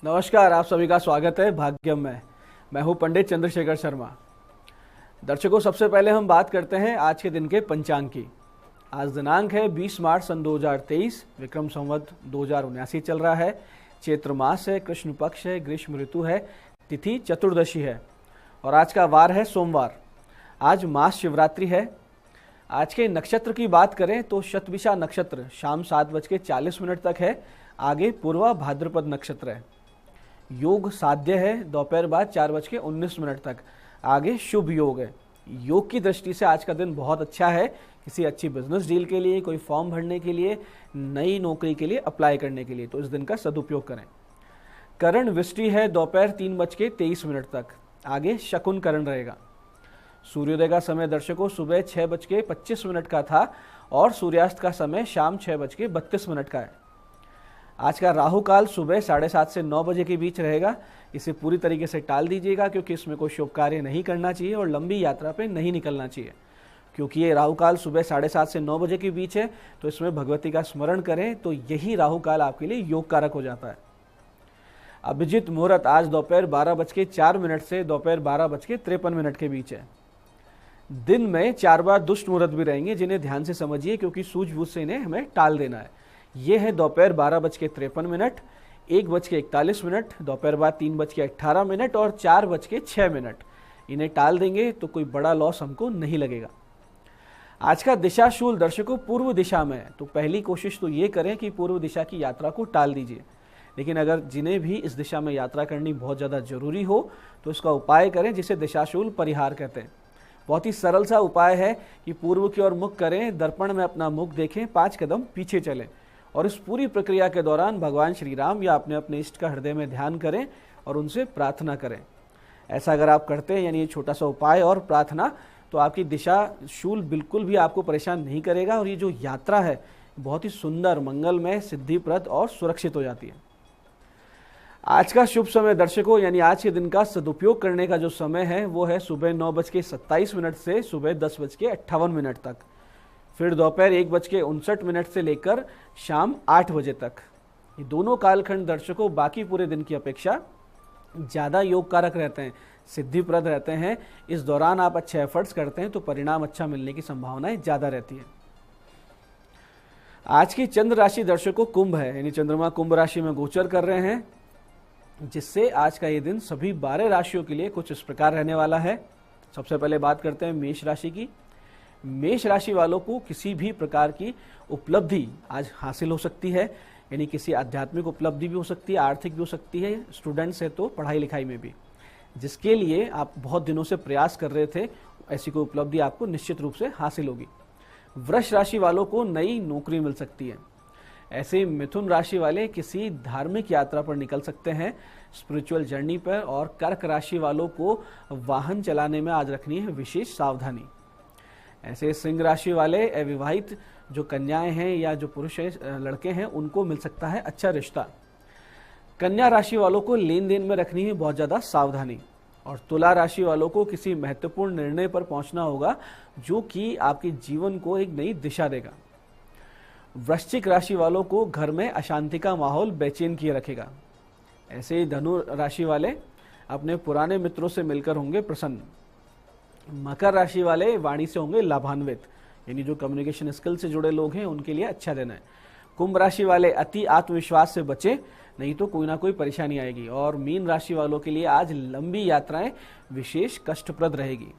नमस्कार, आप सभी का स्वागत है भाग्यम में। मैं हूं पंडित चंद्रशेखर शर्मा। दर्शकों, सबसे पहले हम बात करते हैं आज के दिन के पंचांग की। आज दिनांक है 20 मार्च सन 2023, विक्रम संवत 2079 चल रहा है। चैत्र मास है, कृष्ण पक्ष है, ग्रीष्म ऋतु है, तिथि चतुर्दशी है और आज का वार है सोमवार। आज मास शिवरात्रि है। आज के नक्षत्र की बात करें तो शतभिषा नक्षत्र शाम 7:40 तक है। आगे पूर्वा भाद्रपद नक्षत्र है। योग साध्य है दोपहर बाद 4:19 तक। आगे शुभ योग है। योग की दृष्टि से आज का दिन बहुत अच्छा है। किसी अच्छी बिजनेस डील के लिए, कोई फॉर्म भरने के लिए, नई नौकरी के लिए अप्लाई करने के लिए, तो इस दिन का सदुपयोग करें। करण विष्टि है दोपहर 3:23 तक। आगे शकुन करण रहेगा। सूर्योदय का समय दर्शकों सुबह 6:25 का था और सूर्यास्त का समय शाम 6:32 का है। आज का राहु काल सुबह 7:30 से 9 बजे के बीच रहेगा। इसे पूरी तरीके से टाल दीजिएगा क्योंकि इसमें कोई शुभ कार्य नहीं करना चाहिए और लंबी यात्रा पे नहीं निकलना चाहिए। क्योंकि ये राहु काल सुबह 7:30 से 9 बजे के बीच है, तो इसमें भगवती का स्मरण करें तो यही राहु काल आपके लिए योग कारक हो जाता है। अभिजीत मुहूर्त आज दोपहर 12:04 से दोपहर 12:53 के बीच है। दिन में 4 बार दुष्ट मुहूर्त भी रहेंगे, जिन्हें ध्यान से समझिए क्योंकि सूझबूझ से इन्हें हमें टाल देना है। ये है दोपहर 12:53, 1:41, दोपहर बाद 3:18 और 4:06। इन्हें टाल देंगे तो कोई बड़ा लॉस हमको नहीं लगेगा। आज का दिशाशूल दर्शकों पूर्व दिशा में है, तो पहली कोशिश तो ये करें कि पूर्व दिशा की यात्रा को टाल दीजिए। लेकिन अगर जिन्हें भी इस दिशा में यात्रा करनी बहुत ज़्यादा जरूरी हो तो इसका उपाय करें, जिसे दिशाशूल परिहार कहते हैं। बहुत ही सरल सा उपाय है कि पूर्व की ओर मुख करें, दर्पण में अपना मुख देखें, 5 कदम पीछे चलें और इस पूरी प्रक्रिया के दौरान भगवान श्री राम या अपने अपने इष्ट का हृदय में ध्यान करें और उनसे प्रार्थना करें। ऐसा अगर आप करते हैं, यानी ये छोटा सा उपाय और प्रार्थना, तो आपकी दिशा शूल बिल्कुल भी आपको परेशान नहीं करेगा और ये जो यात्रा है बहुत ही सुंदर, मंगलमय, सिद्धिप्रद और सुरक्षित हो जाती है। आज का शुभ समय दर्शकों, यानी आज के दिन का सदुपयोग करने का जो समय है वो है सुबह 9:27 से सुबह 10:58 तक। फिर दोपहर 1:59 से लेकर शाम 8 बजे तक। ये दोनों कालखंड दर्शकों बाकी पूरे दिन की अपेक्षा ज़्यादा योग कारक रहते हैं, सिद्धिप्रद रहते हैं। इस दौरान आप अच्छे एफर्ट्स करते हैं तो परिणाम अच्छा मिलने की संभावनाएं ज़्यादा रहती है। आज की चंद्र राशि दर्शकों कुंभ है, यानी चंद्रमा कुंभ राशि में गोचर कर रहे हैं, जिससे आज का ये दिन सभी 12 राशियों के लिए कुछ इस प्रकार रहने वाला है। सबसे पहले बात करते हैं मेष राशि की। मेष राशि वालों को किसी भी प्रकार की उपलब्धि आज हासिल हो सकती है, यानी किसी आध्यात्मिक उपलब्धि भी हो सकती है, आर्थिक भी हो सकती है, स्टूडेंट्स है तो पढ़ाई लिखाई में भी, जिसके लिए आप बहुत दिनों से प्रयास कर रहे थे, ऐसी कोई उपलब्धि आपको निश्चित रूप से हासिल होगी। वृष राशि वालों को नई नौकरी मिल सकती है। ऐसे मिथुन राशि वाले किसी धार्मिक यात्रा पर निकल सकते हैं, स्पिरिचुअल जर्नी पर। और कर्क राशि वालों को वाहन चलाने में आज रखनी है विशेष सावधानी। ऐसे सिंह राशि वाले अविवाहित जो कन्याएं हैं या जो पुरुष लड़के हैं, उनको मिल सकता है अच्छा रिश्ता। कन्या राशि वालों को लेन देन में रखनी है बहुत ज्यादा सावधानी। और तुला राशि वालों को किसी महत्वपूर्ण निर्णय पर पहुंचना होगा जो कि आपके जीवन को एक नई दिशा देगा। वृश्चिक राशि वालों को घर में अशांति का माहौल बेचैन किए रखेगा। ऐसे ही धनु राशि वाले अपने पुराने मित्रों से मिलकर होंगे प्रसन्न। मकर राशि वाले वाणी से होंगे लाभान्वित, यानी जो कम्युनिकेशन स्किल से जुड़े लोग हैं उनके लिए अच्छा दिन है। कुंभ राशि वाले अति आत्मविश्वास से बचें, नहीं तो कोई ना कोई परेशानी आएगी। और मीन राशि वालों के लिए आज लंबी यात्राएं विशेष कष्टप्रद रहेगी।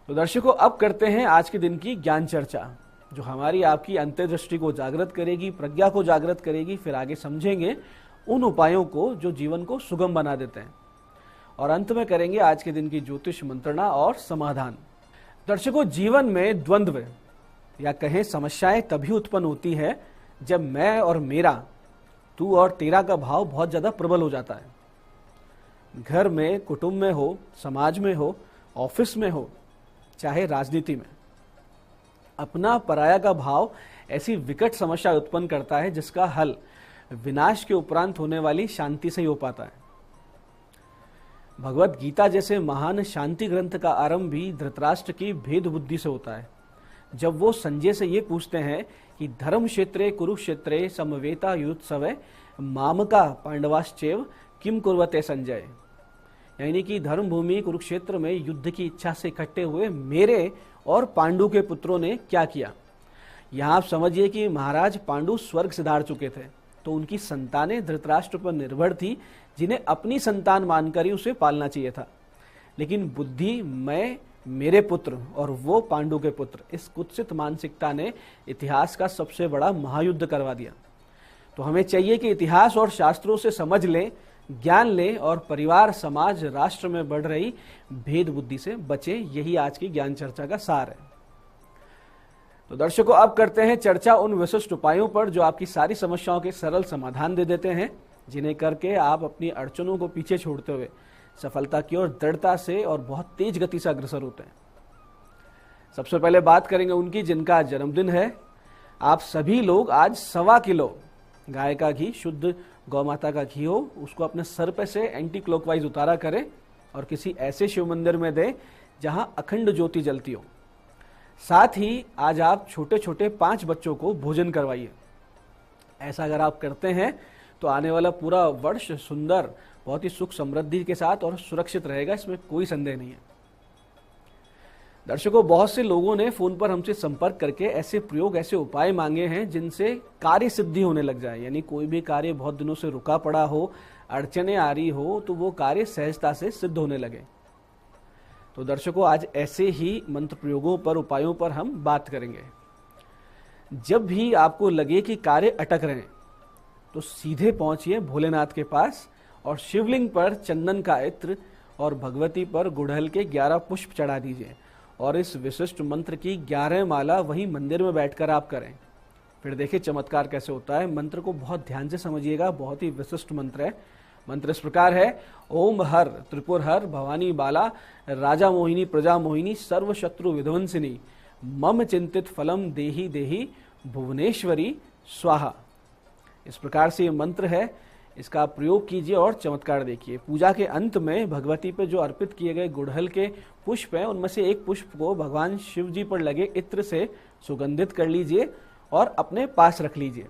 तो दर्शकों, अब करते हैं आज के दिन की ज्ञान चर्चा, जो हमारी आपकी अंतर्दृष्टि को जागृत करेगी, प्रज्ञा को जागृत करेगी। फिर आगे समझेंगे उन उपायों को जो जीवन को सुगम बना देते हैं और अंत में करेंगे आज के दिन की ज्योतिष मंत्रणा और समाधान। दर्शकों, जीवन में द्वंद्व या कहें समस्याएं तभी उत्पन्न होती है जब मैं और मेरा, तू और तेरा का भाव बहुत ज्यादा प्रबल हो जाता है। घर में, कुटुंब में हो, समाज में हो, ऑफिस में हो, चाहे राजनीति में, अपना पराया का भाव ऐसी विकट समस्या उत्पन्न करता है जिसका हल विनाश के उपरांत होने वाली शांति से ही हो पाता है। भगवत गीता जैसे महान शांति ग्रंथ का आरंभ भी धृतराष्ट्र की भेद बुद्धि से होता है, जब वो संजय से ये पूछते हैं कि धर्म क्षेत्रे कुरुक्षेत्रे समवेता युत्सवे मामका पांडवाश्चैव किम कुर्वते संजय, यानी कि धर्मभूमि कुरुक्षेत्र में युद्ध की इच्छा से इकट्ठे हुए मेरे और पांडु के पुत्रों ने क्या किया। यहाँ आप समझिए कि महाराज पांडु स्वर्ग सिधार चुके थे, तो उनकी संतानें धृतराष्ट्र पर निर्भर थी, जिन्हें अपनी संतान मानकर ही उसे पालना चाहिए था। लेकिन बुद्धि, मैं, मेरे पुत्र और वो पांडु के पुत्र, इस कुत्सित मानसिकता ने इतिहास का सबसे बड़ा महायुद्ध करवा दिया। तो हमें चाहिए कि इतिहास और शास्त्रों से समझ लें, ज्ञान लें और परिवार, समाज, राष्ट्र में बढ़ रही भेद बुद्धि से बचें। यही आज की ज्ञान चर्चा का सार है। तो दर्शकों, अब करते हैं चर्चा उन विशिष्ट उपायों पर जो आपकी सारी समस्याओं के सरल समाधान दे देते हैं, जिन्हें करके आप अपनी अड़चनों को पीछे छोड़ते हुए सफलता की ओर दृढ़ता से और बहुत तेज गति से अग्रसर होते हैं। सबसे पहले बात करेंगे उनकी जिनका जन्मदिन है। आप सभी लोग आज 1.25 किलो गाय का घी, शुद्ध गौ माता का घी हो, उसको अपने सर पे से एंटी क्लॉकवाइज उतारा करें और किसी ऐसे शिव मंदिर में दें जहां अखंड ज्योति जलती हो। साथ ही आज आप छोटे छोटे 5 बच्चों को भोजन करवाइए। ऐसा अगर आप करते हैं तो आने वाला पूरा वर्ष सुंदर, बहुत ही सुख समृद्धि के साथ और सुरक्षित रहेगा, इसमें कोई संदेह नहीं है। दर्शकों, बहुत से लोगों ने फोन पर हमसे संपर्क करके ऐसे प्रयोग, ऐसे उपाय मांगे हैं जिनसे कार्य सिद्धि होने लग जाए, यानी कोई भी कार्य बहुत दिनों से रुका पड़ा हो, अड़चने आ रही हो, तो वो कार्य सहजता से सिद्ध होने लगे। तो दर्शकों, आज ऐसे ही मंत्र प्रयोगों पर, उपायों पर हम बात करेंगे। जब भी आपको लगे कि कार्य अटक रहे हैं तो सीधे पहुंचिए भोलेनाथ के पास और शिवलिंग पर चंदन का इत्र और भगवती पर गुड़हल के 11 पुष्प चढ़ा दीजिए और इस विशिष्ट मंत्र की 11 माला वहीं मंदिर में बैठकर आप करें। फिर देखिए चमत्कार कैसे होता है। मंत्र को बहुत ध्यान से समझिएगा, बहुत ही विशिष्ट मंत्र है। मंत्र इस प्रकार है: ओम हर त्रिपुर हर भवानी बाला राजा मोहिनी प्रजा मोहिनी सर्व शत्रु विध्वंसिनी मम चिंतित फलम देही देही भुवनेश्वरी स्वाहा। इस प्रकार से ये मंत्र है, इसका प्रयोग कीजिए और चमत्कार देखिए। पूजा के अंत में भगवती पे जो अर्पित किए गए गुड़हल के पुष्प हैं, उनमें से एक पुष्प को भगवान शिव जी पर लगे इत्र से सुगंधित कर लीजिए और अपने पास रख लीजिए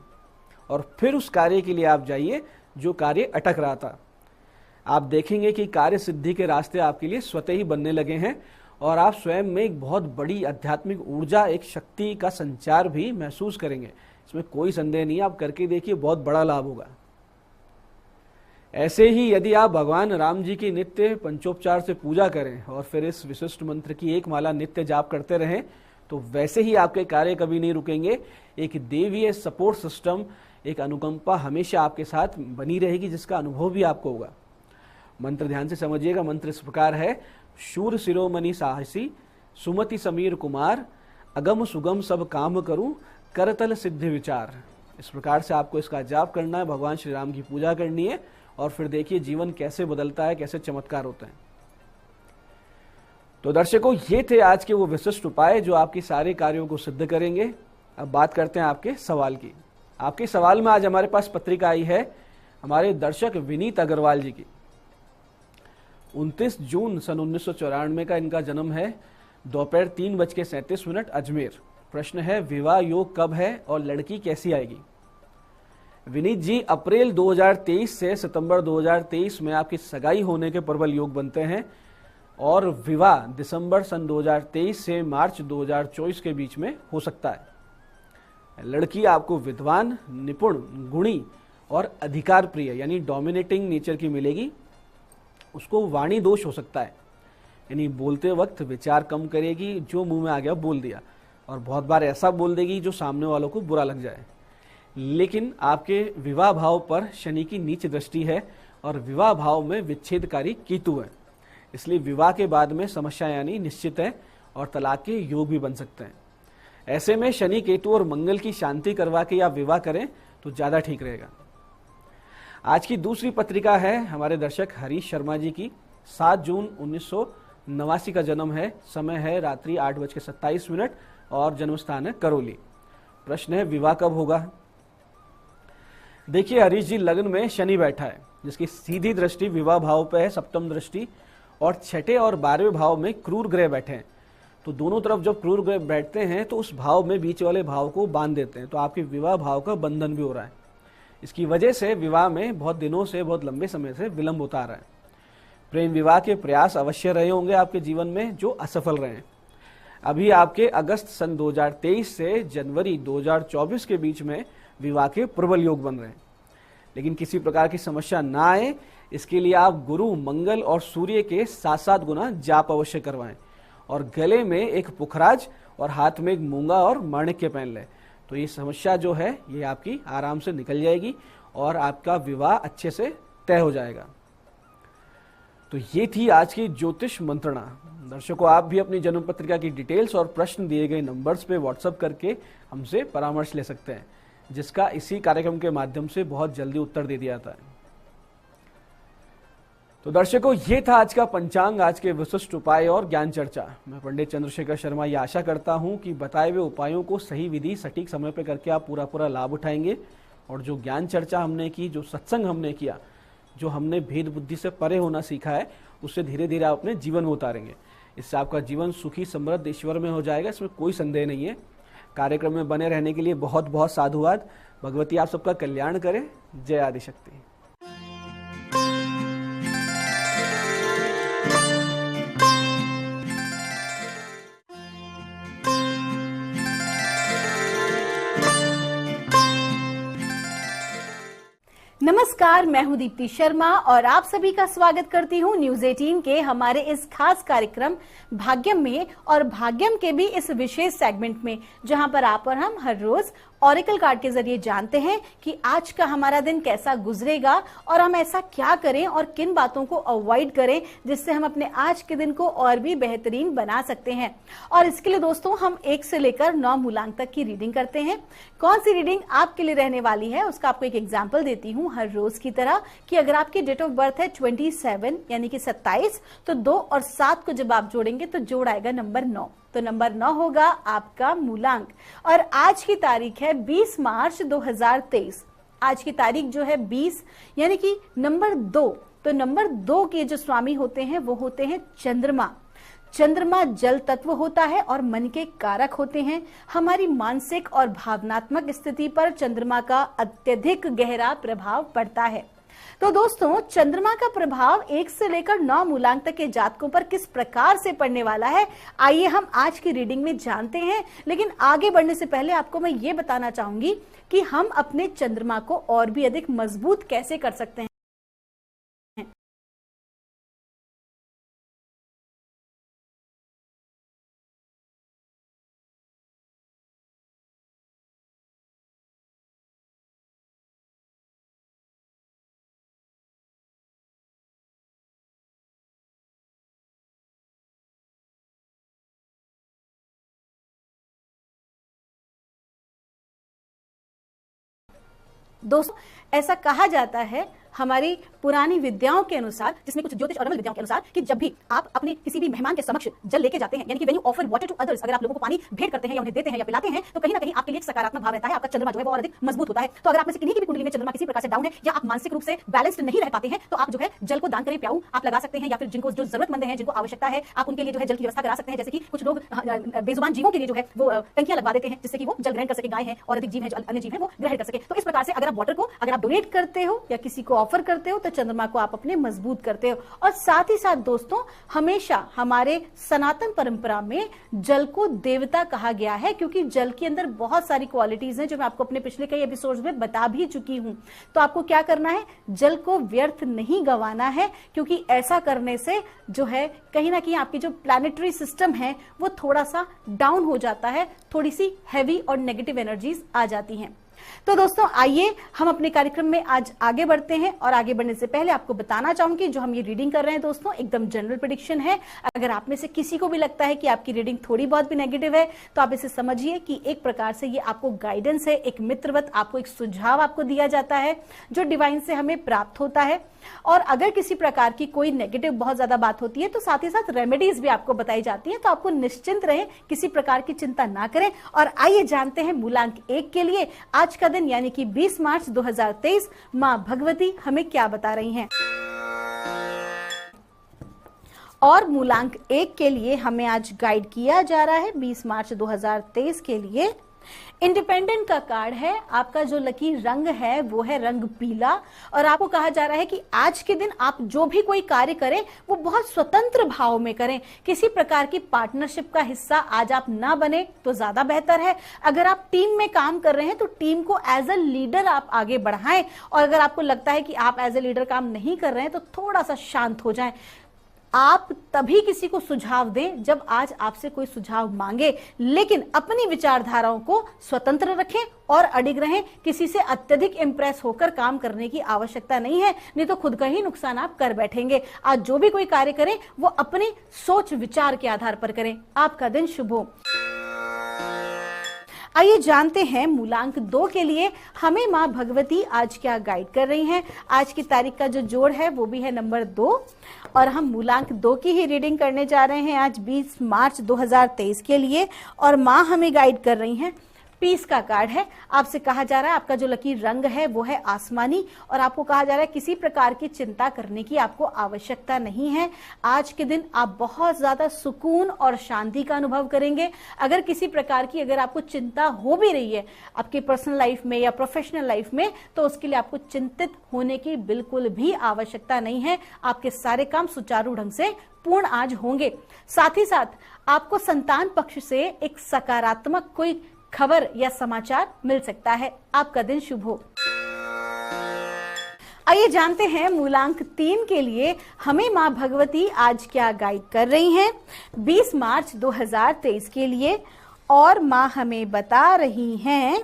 और फिर उस कार्य के लिए आप जाइए जो कार्य अटक रहा था। आप देखेंगे कि कार्य सिद्धि के रास्ते आपके लिए स्वतः ही बनने लगे हैं और आप स्वयं में एक बहुत बड़ी आध्यात्मिक ऊर्जा, एक शक्ति का संचार भी महसूस करेंगे। इसमें कोई संदेह नहीं, आप करके देखिए, बहुत बड़ा लाभ होगा। ऐसे ही यदि आप भगवान राम जी की नित्य पंचोपचार से पूजा करें और फिर इस विशिष्ट मंत्र की 1 माला नित्य जाप करते रहें, तो वैसे ही आपके कार्य कभी नहीं रुकेंगे। एक देवीय सपोर्ट सिस्टम, एक अनुकंपा हमेशा आपके साथ बनी रहेगी, जिसका अनुभव भी आपको होगा। मंत्र ध्यान से समझिएगा। मंत्र इस प्रकार है: शूर शिरोमणि साहसी सुमति समीर कुमार अगम सुगम सब काम करूं करतल सिद्धि विचार। इस प्रकार से आपको इसका जाप करना है, भगवान श्री राम की पूजा करनी है और फिर देखिए जीवन कैसे बदलता है, कैसे चमत्कार होते हैं। तो दर्शकों, ये थे आज के वो विशिष्ट उपाय जो आपके सारे कार्यों को सिद्ध करेंगे। अब बात करते हैं आपके सवाल की। आपके सवाल में आज हमारे पास पत्रिका आई है हमारे दर्शक विनीत अग्रवाल जी की। 29 जून सन 1994 का इनका जन्म है। दोपहर 3:37 अजमेर। प्रश्न है: विवाह योग कब है और लड़की कैसी आएगी? विनीत जी, अप्रैल 2023 से सितंबर 2023 में आपकी सगाई होने के प्रबल योग बनते हैं और विवाह दिसंबर सन 2023 से मार्च 2024 के बीच में हो सकता है। लड़की आपको विद्वान, निपुण, गुणी और अधिकार प्रिय यानी डोमिनेटिंग नेचर की मिलेगी। उसको वाणी दोष हो सकता है, यानी बोलते वक्त विचार कम करेगी, जो मुंह में आ गया बोल दिया, और बहुत बार ऐसा बोल देगी जो सामने वालों को बुरा लग जाए। लेकिन आपके विवाह भाव पर शनि की नीच दृष्टि है और विवाह भाव में विच्छेदकारी केतु है, इसलिए विवाह के बाद में समस्या यानी निश्चित है और तलाक के योग भी बन सकते हैं। ऐसे में शनि, केतु और मंगल की शांति करवा के आप विवाह करें तो ज्यादा ठीक रहेगा। आज की दूसरी पत्रिका है हमारे दर्शक हरीश शर्मा जी की। 7 जून 1989 का जन्म है। समय है रात्रि 8:27 और जन्म स्थान है करौली। प्रश्न है: विवाह कब होगा? देखिए हरीश जी, लग्न में शनि बैठा है जिसकी सीधी दृष्टि विवाह भाव पे है, सप्तम दृष्टि, और 6ठे और 12वें भाव में क्रूर ग्रह बैठे हैं। तो दोनों तरफ जब क्रूर ग्रह बैठते हैं तो उस भाव में बीच वाले भाव को बांध देते हैं, तो आपके विवाह भाव का बंधन भी हो रहा है। इसकी वजह से विवाह में बहुत दिनों से, बहुत लंबे समय से विलंब होता आ रहा है। प्रेम विवाह के प्रयास अवश्य रहे होंगे आपके जीवन में जो असफल रहे हैं। अभी आपके अगस्त सन 2023 से जनवरी 2024 के बीच में विवाह के प्रबल योग बन रहे हैं। लेकिन किसी प्रकार की समस्या ना आए, इसके लिए आप गुरु, मंगल और सूर्य के 7-7 गुना जाप अवश्य करवाएं और गले में एक पुखराज और हाथ में एक मूंगा और माणिक्य पहन लें। तो ये समस्या जो है ये आपकी आराम से निकल जाएगी और आपका विवाह अच्छे से तय हो जाएगा। तो ये थी आज की ज्योतिष मंत्रणा। दर्शकों, आप भी अपनी जन्म पत्रिका की डिटेल्स और प्रश्न दिए गए नंबर्स पे व्हाट्सएप करके हमसे परामर्श ले सकते हैं, जिसका इसी कार्यक्रम के माध्यम से बहुत जल्दी उत्तर दे दिया जाता है। तो दर्शकों, ये था आज का पंचांग, आज के विशिष्ट उपाय और ज्ञान चर्चा। मैं पंडित चंद्रशेखर शर्मा ये आशा करता हूं कि बताए हुए उपायों को सही विधि, सटीक समय पर करके आप पूरा लाभ उठाएंगे और जो ज्ञान चर्चा हमने की, जो सत्संग हमने किया, जो हमने भेद बुद्धि से परे होना सीखा है, उससे धीरे धीरे आप अपने जीवन में उतारेंगे। इससे आपका जीवन सुखी, समृद्ध, ईश्वर में हो जाएगा, इसमें कोई संदेह नहीं है। कार्यक्रम में बने रहने के लिए बहुत बहुत साधुवाद। भगवती आप सबका कल्याण करे। जय आदिशक्ति। नमस्कार, मैं हूं दीप्ति शर्मा और आप सभी का स्वागत करती हूं न्यूज 18 के हमारे इस खास कार्यक्रम भाग्यम में और भाग्यम के भी इस विशेष सेगमेंट में, जहां पर आप और हम हर रोज ऑरेकल कार्ड के जरिए जानते हैं कि आज का हमारा दिन कैसा गुजरेगा और हम ऐसा क्या करें और किन बातों को अवॉइड करें जिससे हम अपने आज के दिन को और भी बेहतरीन बना सकते हैं। और इसके लिए दोस्तों हम 1 से लेकर 9 मूलांक तक की रीडिंग करते हैं। कौन सी रीडिंग आपके लिए रहने वाली है उसका आपको एक एग्जाम्पल देती हूँ हर रोज की तरह, कि अगर आपकी डेट ऑफ बर्थ है 27 यानी कि 27, तो 2 और 7 को जब आप जोड़ेंगे तो जोड़ आएगा नंबर 9। तो नंबर 9 होगा आपका मूलांक। और आज की तारीख है 20 मार्च 2023। आज की तारीख जो है 20 यानी कि नंबर 2। तो नंबर 2 के जो स्वामी होते हैं वो होते हैं चंद्रमा। चंद्रमा जल तत्व होता है और मन के कारक होते हैं। हमारी मानसिक और भावनात्मक स्थिति पर चंद्रमा का अत्यधिक गहरा प्रभाव पड़ता है। तो दोस्तों, चंद्रमा का प्रभाव 1 से लेकर 9 मूलांक तक के जातकों पर किस प्रकार से पड़ने वाला है, आइए हम आज की रीडिंग में जानते हैं। लेकिन आगे बढ़ने से पहले आपको मैं ये बताना चाहूंगी कि हम अपने चंद्रमा को और भी अधिक मजबूत कैसे कर सकते हैं। दोस्तों, ऐसा कहा जाता है हमारी पुरानी विद्याओं के अनुसार, जिसमें कुछ ज्योतिष और रमल विद्याओं के अनुसार, कि जब भी आप अपने किसी भी मेहमान के समक्ष जल लेके जाते हैं, यानी कि when you offer water to others, अगर आप लोगों को पानी भेंट करते हैं या उन्हें देते हैं या पिलाते हैं, तो कहीं ना कहीं आपके लिए एक सकारात्मक भाव रहता है, आपका चंद्रमा जो है वो और अधिक मजबूत होता है। तो अगर आप में से किन्हीं की भी कुंडली में चंद्रमा किसी प्रकार से डाउन है या आप मानसिक रूप से बैलेंस्ड नहीं रह पाते हैं, तो आप जो है जल को दान करें, प्याऊ आप लगा सकते हैं, या फिर जिनको जो जरूरतमंद है, जिनको आवश्यकता है, आप उनके लिए जो है जल की व्यवस्था करा सकते हैं। जैसे कि कुछ लोग बेजुबान जीवों के लिए जो है वो टंकियां लगवा देते हैं, जिससे कि वो जल ग्रहण कर सके, गाय है और अधिक जीव है, जो अन्य जीव है, वो ग्रहण कर सके। तो इस प्रकार से अगर आप वाटर को अगर आप डोनेट करते हो या किसी को ऑफर करते हो, तो चंद्रमा को आप अपने मजबूत करते हो। और साथ ही साथ दोस्तों, हमेशा हमारे सनातन परंपरा में जल को देवता कहा गया है, क्योंकि जल के अंदर बहुत सारी क्वालिटीज हैं जो मैं आपको अपने पिछले कई एपिसोड्स में बता भी चुकी हूं। तो आपको क्या करना है, जल को व्यर्थ नहीं गंवाना है, क्योंकि ऐसा करने से जो है कहीं ना कहीं आपकी जो प्लैनेटरी सिस्टम है वो थोड़ा सा डाउन हो जाता है, थोड़ी सी हैवी और नेगेटिव एनर्जीज आ जाती हैं। तो दोस्तों, आइए हम अपने कार्यक्रम में आज आगे बढ़ते हैं। और आगे बढ़ने से पहले आपको बताना चाहूंगी, जो हम ये रीडिंग कर रहे हैं दोस्तों, एकदम जनरल प्रेडिक्शन है। अगर आप में से किसी को भी लगता है कि आपकी रीडिंग थोड़ी बहुत भी नेगेटिव है, तो आप इसे समझिए कि एक प्रकार से ये आपको गाइडेंस है, एक मित्रवत आपको एक सुझाव आपको दिया जाता है जो डिवाइन से हमें प्राप्त होता है। और अगर किसी प्रकार की कोई नेगेटिव बहुत ज्यादा बात होती है, तो साथ ही साथ रेमेडीज भी आपको बताई जाती है। तो आपको निश्चिंत रहें, किसी प्रकार की चिंता ना करें। और आइए जानते हैं मूलांक 1 के लिए आज का दिन यानी कि 20 मार्च 2023 मां भगवती हमें क्या बता रही हैं। और मूलांक 1 के लिए हमें आज गाइड किया जा रहा है 20 मार्च 2023 के लिए इंडिपेंडेंट का कार्ड है, आपका जो लकी रंग है वो है रंग पीला और आपको कहा जा रहा है कि आज के दिन आप जो भी कोई कार्य करें वो बहुत स्वतंत्र भाव में करें। किसी प्रकार की पार्टनरशिप का हिस्सा आज आप ना बने तो ज्यादा बेहतर है। अगर आप टीम में काम कर रहे हैं तो टीम को एज अ लीडर आप आगे बढ़ाएं और अगर आपको लगता है कि आप एज अ लीडर काम नहीं कर रहे हैं तो थोड़ा सा शांत हो जाएं। आप तभी किसी को सुझाव दें जब आज आपसे कोई सुझाव मांगे, लेकिन अपनी विचारधाराओं को स्वतंत्र रखें और अडिग रहें। किसी से अत्यधिक इंप्रेस होकर काम करने की आवश्यकता नहीं है, नहीं तो खुद का ही नुकसान आप कर बैठेंगे। आज जो भी कोई कार्य करें वो अपने सोच विचार के आधार पर करें। आपका दिन शुभ हो। आइए जानते हैं मूलांक 2 के लिए हमें मां भगवती आज क्या गाइड कर रही हैं। आज की तारीख का जो जोड़ है वो भी है नंबर 2 और हम मूलांक 2 की ही रीडिंग करने जा रहे हैं आज 20 मार्च 2023 के लिए। और मां हमें गाइड कर रही हैं। पीस का कार्ड है, आपसे कहा जा रहा है आपका जो लकी रंग है वो है आसमानी और आपको कहा जा रहा है किसी प्रकार की चिंता करने की आपको आवश्यकता नहीं है। आज के दिन आप बहुत ज्यादा सुकून और शांति का अनुभव करेंगे। अगर किसी प्रकार की अगर आपको चिंता हो भी रही है आपकी पर्सनल लाइफ में या प्रोफेशनल लाइफ में तो उसके लिए आपको चिंतित होने की बिल्कुल भी आवश्यकता नहीं है। आपके सारे काम सुचारू ढंग से पूर्ण आज होंगे। साथ ही साथ आपको संतान पक्ष से एक सकारात्मक कोई खबर या समाचार मिल सकता है। आपका दिन शुभ हो। आइए जानते हैं मूलांक 3 के लिए हमें मां भगवती आज क्या गाइड कर रही हैं 20 मार्च 2023 के लिए। और मां हमें बता रही हैं,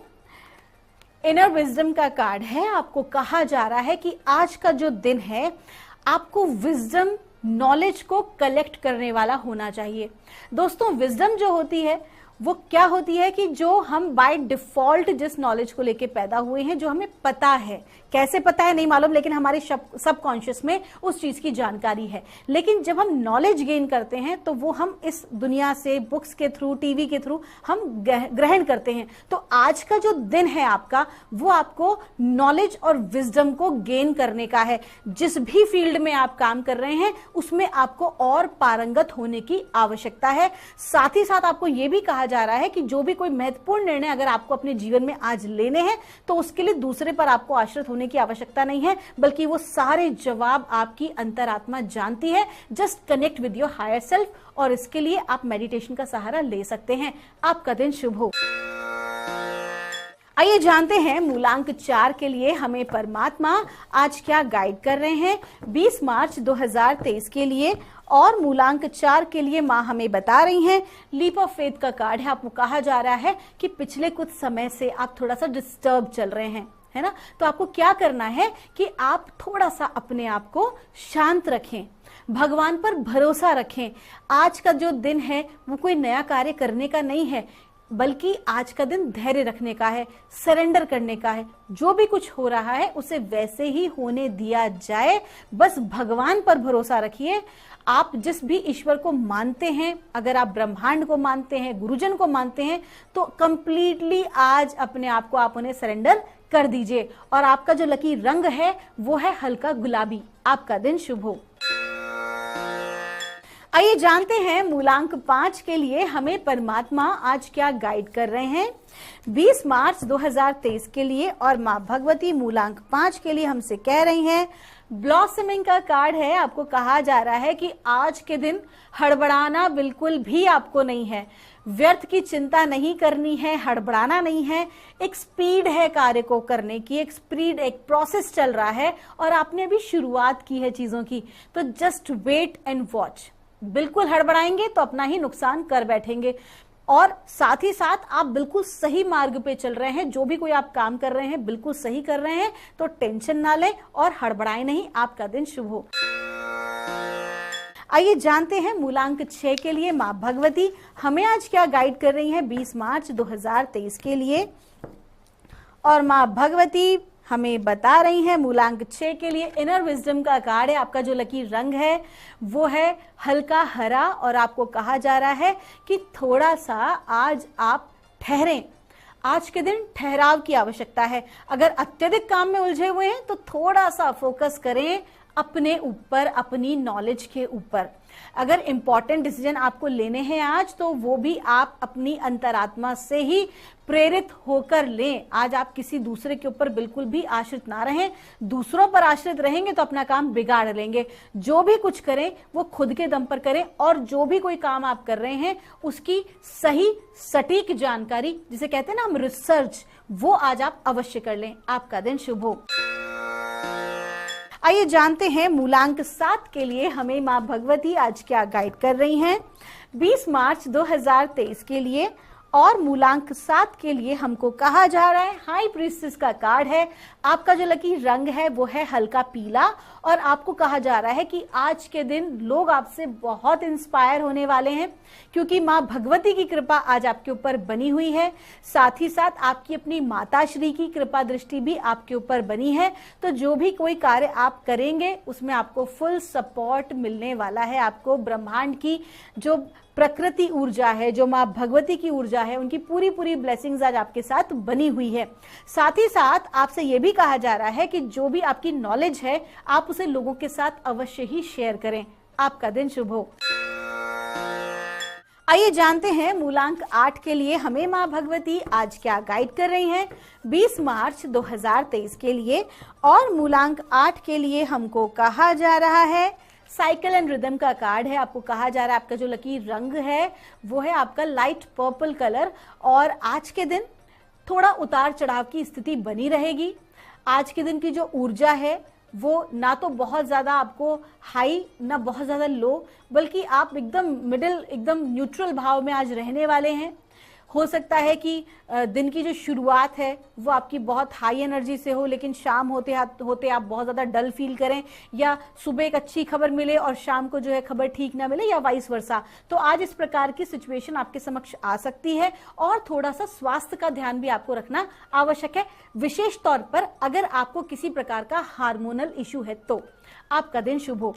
इनर विजडम का कार्ड है। आपको कहा जा रहा है कि आज का जो दिन है आपको विजडम नॉलेज को कलेक्ट करने वाला होना चाहिए। दोस्तों, विजडम जो होती है वो क्या होती है कि जो हम बाय डिफॉल्ट जिस नॉलेज को लेके पैदा हुए हैं, जो हमें पता है, कैसे पता है नहीं मालूम, लेकिन हमारे सबकॉन्शियस में उस चीज की जानकारी है। लेकिन जब हम नॉलेज गेन करते हैं तो वो हम इस दुनिया से बुक्स के थ्रू, टीवी के थ्रू हम ग्रहण करते हैं। तो आज का जो दिन है आपका वो आपको नॉलेज और विजडम को गेन करने का है। जिस भी फील्ड में आप काम कर रहे हैं उसमें आपको और पारंगत होने की आवश्यकता है। साथ ही साथ आपको यह भी कहा जा रहा है कि जो भी कोई महत्वपूर्ण निर्णय अगर आपको अपने जीवन में आज लेने हैं तो उसके लिए दूसरे पर आपको आश्रित होने की आवश्यकता नहीं है, बल्कि वो सारे जवाब आपकी अंतरात्मा जानती है। Just connect with your higher self और इसके लिए आप मेडिटेशन का सहारा ले सकते हैं। आपका दिन शुभ हो। आइए जानते हैं मूलांक 4 के लिए हमें परमात्मा आज क्या गाइड कर रहे हैं 20 मार्च 2023 के लिए। और मूलांक 4 के लिए मां हमें बता रही हैं, लीप ऑफ फेथ का कार्ड है। आपको कहा जा रहा है कि पिछले कुछ समय से आप थोड़ा सा डिस्टर्ब चल रहे हैं, है ना। तो आपको क्या करना है कि आप थोड़ा सा अपने आप को शांत रखें, भगवान पर भरोसा रखें। आज का जो दिन है वो कोई नया कार्य करने का नहीं है, बल्कि आज का दिन धैर्य रखने का है, सरेंडर करने का है। जो भी कुछ हो रहा है उसे वैसे ही होने दिया जाए। बस भगवान पर भरोसा रखिए। आप जिस भी ईश्वर को मानते हैं, अगर आप ब्रह्मांड को मानते हैं, गुरुजन को मानते हैं, तो कंप्लीटली आज अपने आप को आप उन्हें सरेंडर कर दीजिए। और आपका जो लकी रंग है वो है हल्का गुलाबी। आपका दिन शुभ हो। आइए जानते हैं मूलांक 5 के लिए हमें परमात्मा आज क्या गाइड कर रहे हैं 20 मार्च 2023 के लिए। और मां भगवती मूलांक 5 के लिए हमसे कह रही हैं, ब्लॉसमिंग का कार्ड है। आपको कहा जा रहा है कि आज के दिन हड़बड़ाना बिल्कुल भी आपको नहीं है, व्यर्थ की चिंता नहीं करनी है, हड़बड़ाना नहीं है। एक स्पीड है कार्य को करने की, एक स्पीड, एक प्रोसेस चल रहा है और आपने अभी शुरुआत की है चीजों की। तो जस्ट वेट एंड वॉच। बिल्कुल हड़बड़ाएंगे तो अपना ही नुकसान कर बैठेंगे। और साथ ही साथ आप बिल्कुल सही मार्ग पे चल रहे हैं, जो भी कोई आप काम कर रहे हैं बिल्कुल सही कर रहे हैं, तो टेंशन ना लें और हड़बड़ाएं नहीं। आपका दिन शुभ हो। आइए जानते हैं मूलांक 6 के लिए मां भगवती हमें आज क्या गाइड कर रही हैं 20 मार्च 2023 के लिए। और मां भगवती हमें बता रही हैं मूलांक 6 के लिए, इनर विजडम का कार्ड है। आपका जो लकी रंग है वो है हल्का हरा और आपको कहा जा रहा है कि थोड़ा सा आज आप ठहरें। आज के दिन ठहराव की आवश्यकता है। अगर अत्यधिक काम में उलझे हुए हैं तो थोड़ा सा फोकस करें, अपने ऊपर, अपनी नॉलेज के ऊपर। अगर इंपॉर्टेंट डिसीजन आपको लेने हैं आज, तो वो भी आप अपनी अंतरात्मा से ही प्रेरित होकर लें। आज आप किसी दूसरे के ऊपर बिल्कुल भी आश्रित ना रहें। दूसरों पर आश्रित रहेंगे तो अपना काम बिगाड़ लेंगे। जो भी कुछ करें वो खुद के दम पर करें, और जो भी कोई काम आप कर रहे हैं उसकी सही सटीक जानकारी, जिसे कहते हैं ना हम रिसर्च, वो आज आप अवश्य कर लें। आपका दिन शुभ हो। आइए जानते हैं मूलांक 7 के लिए हमें मां भगवती आज क्या गाइड कर रही हैं 20 मार्च 2023 के लिए। और मूलांक 7 के लिए हमको कहा जा रहा है, हाई प्रीस्टेस का कार्ड है। आपका जो लकी रंग है वो है हल्का पीला, और आपको कहा जा रहा है कि आज के दिन लोग आपसे बहुत इंस्पायर होने वाले हैं, क्योंकि मां भगवती की कृपा आज आपके ऊपर बनी हुई है। साथ ही साथ आपकी अपनी माता श्री की कृपा दृष्टि भी आपके ऊपर बनी है। तो जो भी कोई कार्य आप करेंगे उसमें आपको फुल सपोर्ट मिलने वाला है। आपको ब्रह्मांड की जो प्रकृति ऊर्जा है, जो मां भगवती की ऊर्जा है, उनकी पूरी पूरी ब्लेसिंग्स आज आपके साथ बनी हुई है। साथ ही साथ आपसे यह भी कहा जा रहा है कि जो भी आपकी नॉलेज है आप उसे लोगों के साथ अवश्य ही शेयर करें। आपका दिन शुभ हो। आइए जानते हैं मूलांक 8 के लिए हमें मां भगवती आज क्या गाइड कर रही हैं 20 मार्च 2023 के लिए। और मूलांक 8 के लिए हमको कहा जा रहा है, साइकिल एंड रिदम का कार्ड है। आपको कहा जा रहा है आपका जो लकी रंग है वो है आपका लाइट पर्पल कलर, और आज के दिन थोड़ा उतार चढ़ाव की स्थिति बनी रहेगी। आज के दिन की जो ऊर्जा है वो ना तो बहुत ज्यादा आपको हाई ना बहुत ज्यादा लो, बल्कि आप एकदम मिडिल, एकदम न्यूट्रल भाव में आज रहने वाले हैं। हो सकता है कि दिन की जो शुरुआत है वो आपकी बहुत हाई एनर्जी से हो, लेकिन शाम होते होते आप बहुत ज्यादा डल फील करें, या सुबह एक अच्छी खबर मिले और शाम को जो है खबर ठीक ना मिले, या वाइस वर्सा। तो आज इस प्रकार की सिचुएशन आपके समक्ष आ सकती है, और थोड़ा सा स्वास्थ्य का ध्यान भी आपको रखना आवश्यक है, विशेष तौर पर अगर आपको किसी प्रकार का हार्मोनल इश्यू है तो। आपका दिन शुभ हो।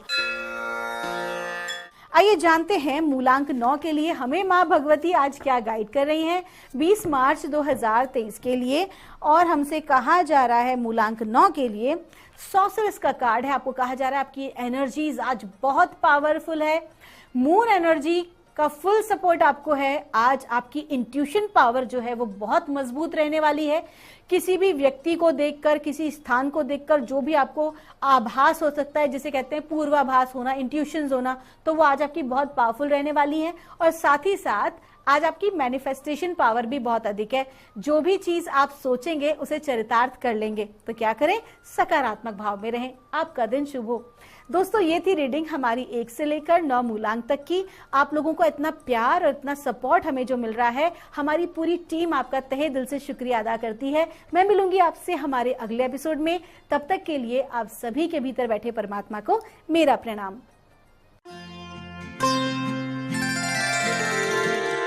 आइए जानते हैं मूलांक 9 के लिए हमें मां भगवती आज क्या गाइड कर रही हैं 20 मार्च 2023 के लिए। और हमसे कहा जा रहा है मूलांक 9 के लिए, सॉर्सरर्स का कार्ड है। आपको कहा जा रहा है आपकी एनर्जीज आज बहुत पावरफुल है। मून एनर्जी का फुल सपोर्ट आपको है। आज आपकी इंट्यूशन पावर जो है वो बहुत मजबूत रहने वाली है। किसी भी व्यक्ति को देखकर, किसी स्थान को देखकर जो भी आपको आभास हो सकता है, जिसे कहते हैं पूर्वाभास होना, इंट्यूशंस होना, तो वो आज आपकी बहुत पावरफुल रहने वाली है। और साथ ही साथ आज आपकी मैनिफेस्टेशन पावर भी बहुत अधिक है। जो भी चीज आप सोचेंगे उसे चरितार्थ कर लेंगे। तो क्या करें, सकारात्मक भाव में रहें। आपका दिन शुभ हो। दोस्तों, ये थी रीडिंग हमारी 1 से लेकर 9 मूलांक तक की। आप लोगों को इतना प्यार और इतना सपोर्ट हमें जो मिल रहा है, हमारी पूरी टीम आपका तहे दिल से शुक्रिया अदा करती है। मैं मिलूंगी आपसे हमारे अगले एपिसोड में। तब तक के लिए आप सभी के भीतर बैठे परमात्मा को मेरा प्रणाम।